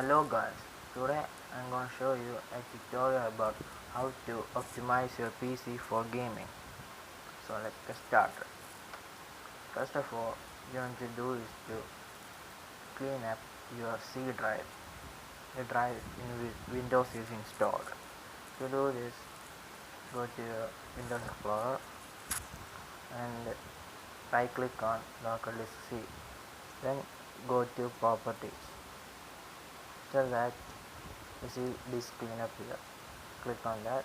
Hello guys, today I'm going to show you a tutorial about how to optimize your PC for gaming. So let's get started. First of all, you want to do is to clean up your C drive. The drive in Windows is installed. To do this, go to your Windows Explorer and right click on local disk C. Then go to properties. After that, you see disk cleanup here. Click on that.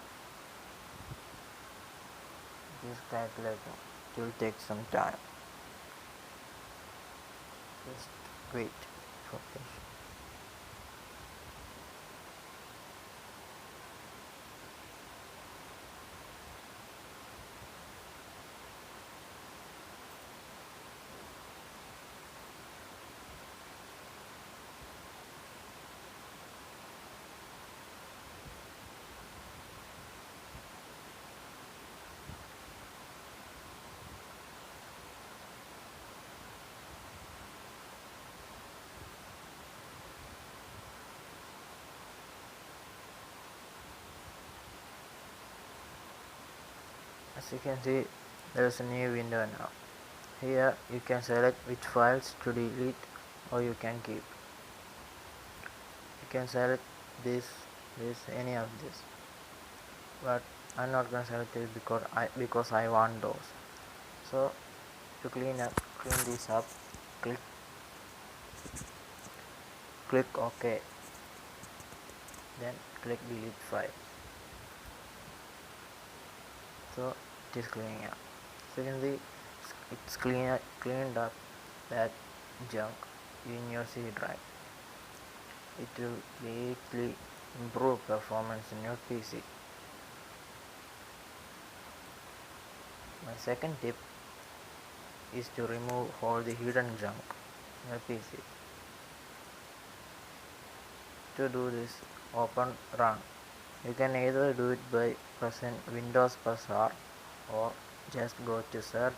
It is calculating. It will take some time. Just wait for patience. As you can see, there is a new window now. Here you can select which files to delete or you can keep. You can select this, any of this. But I'm not gonna select it because I want those. So to clean this up, click OK. Then click delete file. So it is cleaning up. So you can see it's cleaned up that junk in your C drive. It will greatly improve performance in your PC. My second tip is to remove all the hidden junk in your PC. To do this, open Run. You can either do it by pressing Windows plus R or just go to search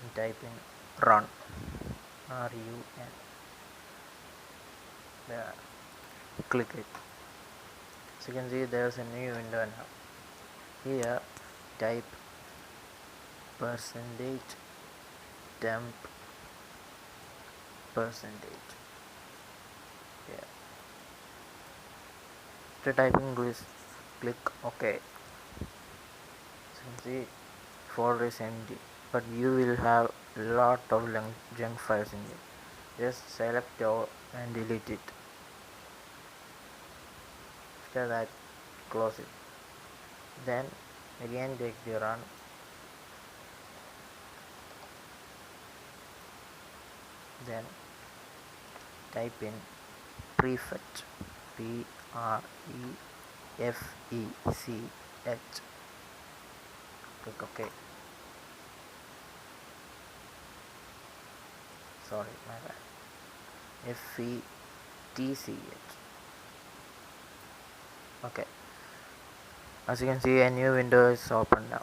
and type in Run. R-U-N. There. Click it. So you can see there's a new window now. Here type percentage temp percentage. Yeah. After typing this, click OK. So you can see folder is empty, but you will have a lot of junk files in it. Just select all and delete it. After that, close it. Then again take the Run. Then type in prefetch, Prefetch. Click OK. Sorry, my bad. Fetch. Okay. As you can see, a new window is open now.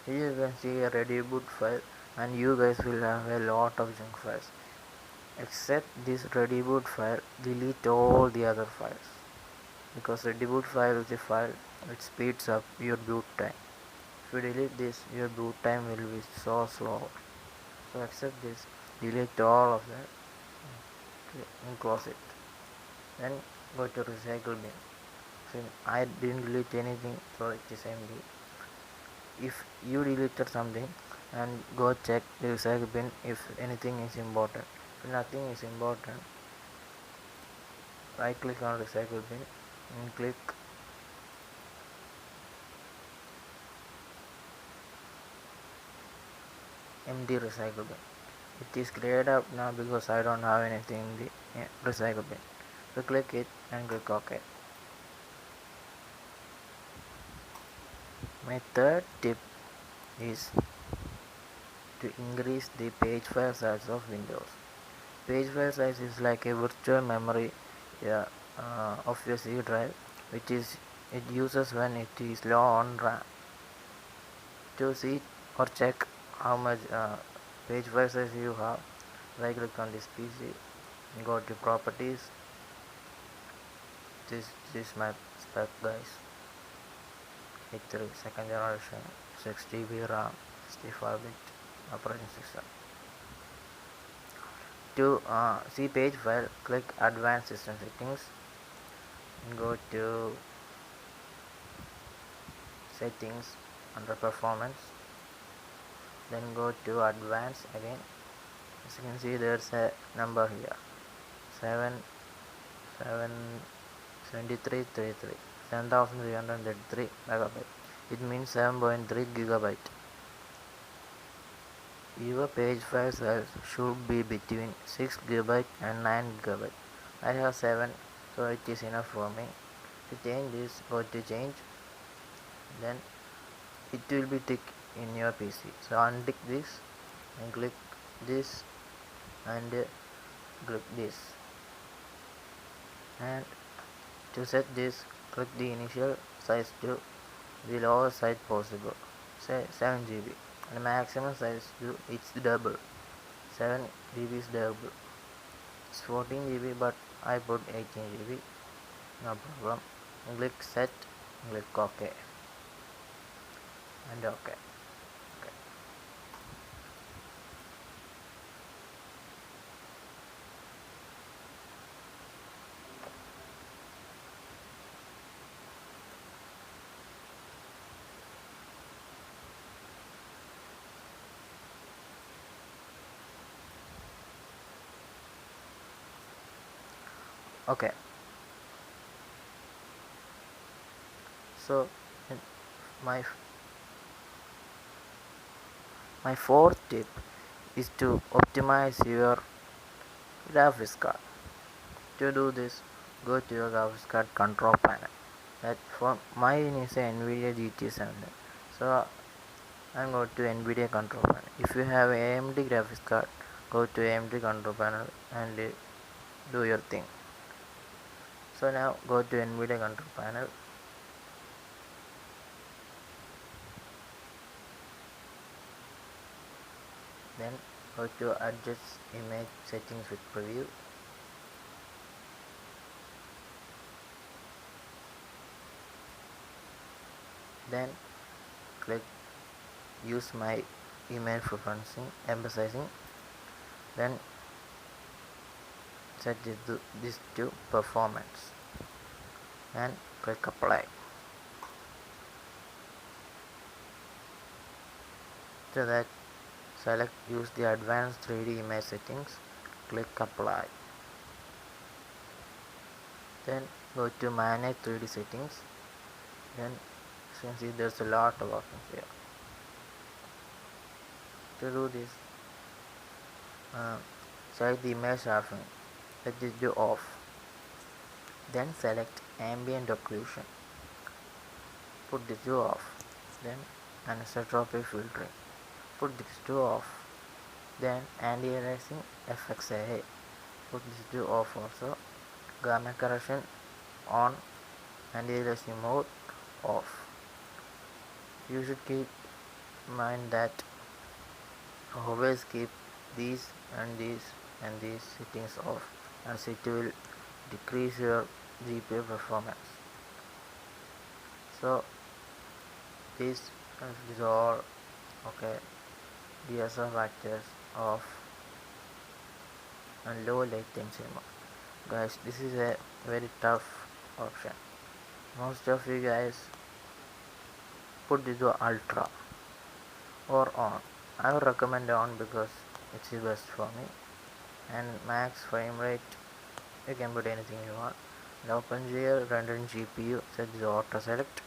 Here you can see a ready boot file, and you guys will have a lot of junk files. Except this ready boot file, delete all the other files, because ready boot file is a file which speeds up your boot time. If you delete this, your boot time will be so slow. So accept this, delete all of that, and close it. Then go to recycle bin. So I didn't delete anything, so it is empty. If you deleted something, and go check the recycle bin if anything is important. If nothing is important, right click on recycle bin and click empty recycle bin. It is cleared up now because I don't have anything in the recycle bin. So click it and click OK. My third tip is to increase the page file size of Windows. Page file size is like a virtual memory of your C drive, which is it uses when it is low on RAM. To see or check how much page file size you have, right click on this PC Go to properties. This is my spec, guys. i3 second generation, 6 GB RAM, 64-bit operating system. To see page file, click advanced system settings and go to settings under performance, then go to advanced again. As you can see, there's a number here, 7 7 7333 7333 megabyte. It means 7.3 gigabyte. Your page file size should be between 6 gigabyte and 9 gigabyte. I have 7, so it is enough for me. To change this, go to change, then it will be tick in your PC. So untick this and click this and click this, and to set this, click the initial size to the lowest size possible, say 7 GB, and maximum size to its double. 7 GB is double. It's 14 GB, but I put 18 GB, no problem. Click set, click OK, and OK. Okay. So my my fourth tip is to optimize your graphics card. To do this, go to your graphics card control panel. That for mine is a nvidia GT7, so I'm going to nvidia control panel. If you have AMD graphics card, go to AMD control panel and do your thing. So now go to nvidia control panel, then go to adjust image settings with preview, then click use my image preferencing emphasizing, then set this to performance and click apply. After that, select use the advanced 3D image settings, click apply, then go to manage 3D settings, then as you can see there's a lot of options here. To do this, select the image sharpening, let this to off, then select ambient occlusion, put this to off, then anisotropic filtering, put this to off, then anti-aliasing FXAA, put this to off also, gamma correction on, anti-aliasing mode off. You should keep in mind that always keep these and these and these settings off, as it will decrease your GPU performance. So this is all okay. DSR factors off and low latency mode. Guys, this is a very tough option. Most of you guys put this to ultra or on. I would recommend on because it's the best for me. And max frame rate, you can put anything you want. And OpenGL rendering GPU, set the auto select.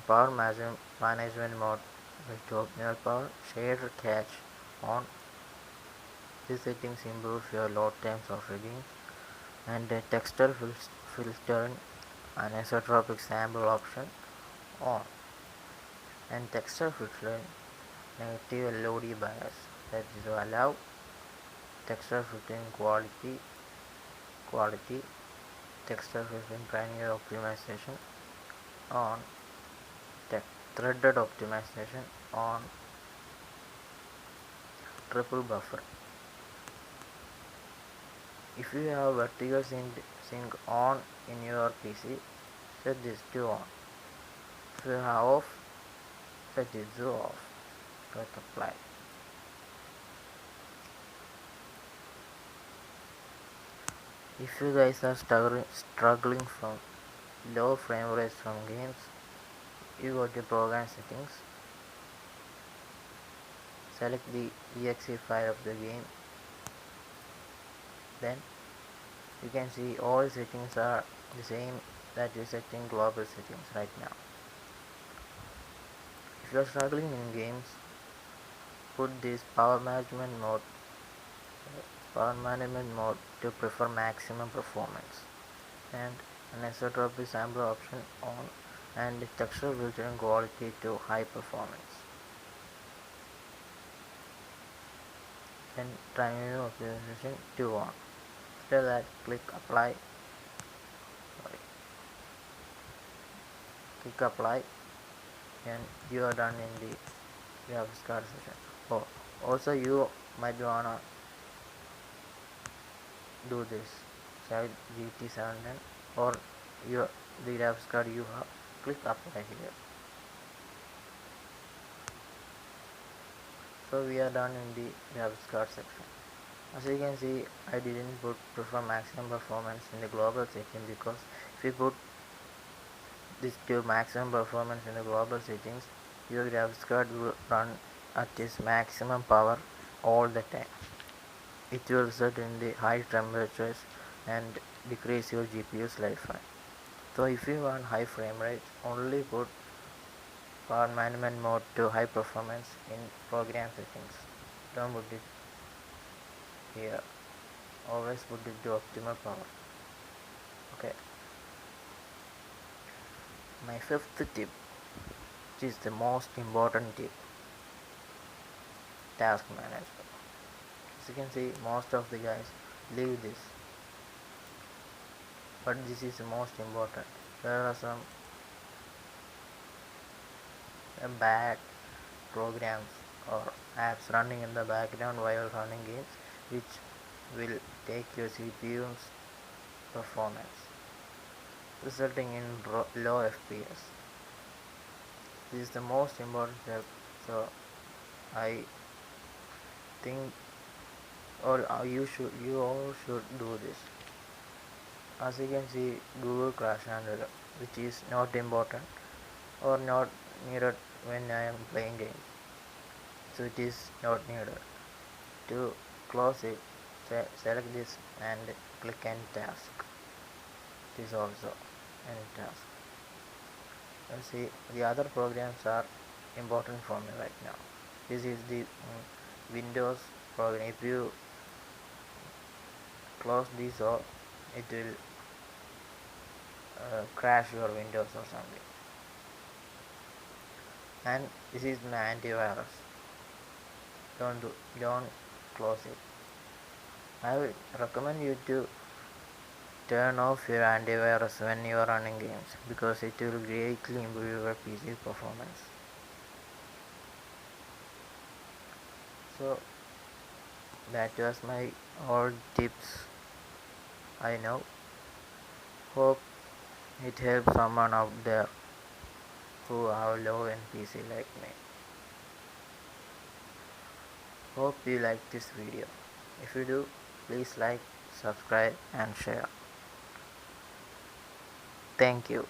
Power management mode with optimal power, shader cache on. These settings improve your load times of rigging. And the texture filtering anisotropic sample option on. And texture filtering negative LOD bias, that is to allow texture filtering quality texture filtering primary optimization on, threaded optimization on, triple buffer. If you have vertical sync on in your PC, set this to on. If you have off, set it to off. Click apply. If you guys are struggling from low frame rates from games, you go to program settings, select the exe file of the game, then you can see all settings are the same that you set in global settings right now. If you are struggling in games, put this power management mode to prefer maximum performance, and an isotropy sampler option on, and texture filtering quality to high performance. Then timing optimization to on. After that, click apply. Click apply, and you are done in the graphics card session. Oh, also you might wanna do this. Select GT710 or your the graphics card you have. Click apply here. So we are done in the graphics card section. As you can see, I didn't prefer maximum performance in the global setting, because if you put this to maximum performance in the global settings, your graphics card will run at its maximum power all the time. It will result in the high temperatures and decrease your GPU's lifetime. So if you want high frame rate, only put power management mode to high performance in program settings. Don't put it here. Always put it to optimal power. Okay. My fifth tip, which is the most important tip, task management. As you can see, most of the guys leave this, but this is the most important. There are some bad programs or apps running in the background while running games, which will take your CPU's performance, resulting in low FPS. This is the most important step, so I think you all should do this. As you can see, Google crash handler, which is not important or not needed when I am playing games, so it is not needed. To close it, select this and click end task. This also end task. You see, the other programs are important for me right now. This is the Windows program. If you close this off, it will crash your Windows or something. And this is my antivirus. Don't close it. I would recommend you to turn off your antivirus when you are running games, because it will greatly improve your PC performance. So that was my all tips I know. Hope it helps someone out there who have low end PC like me. Hope you like this video. If you do, please like, subscribe and share. Thank you.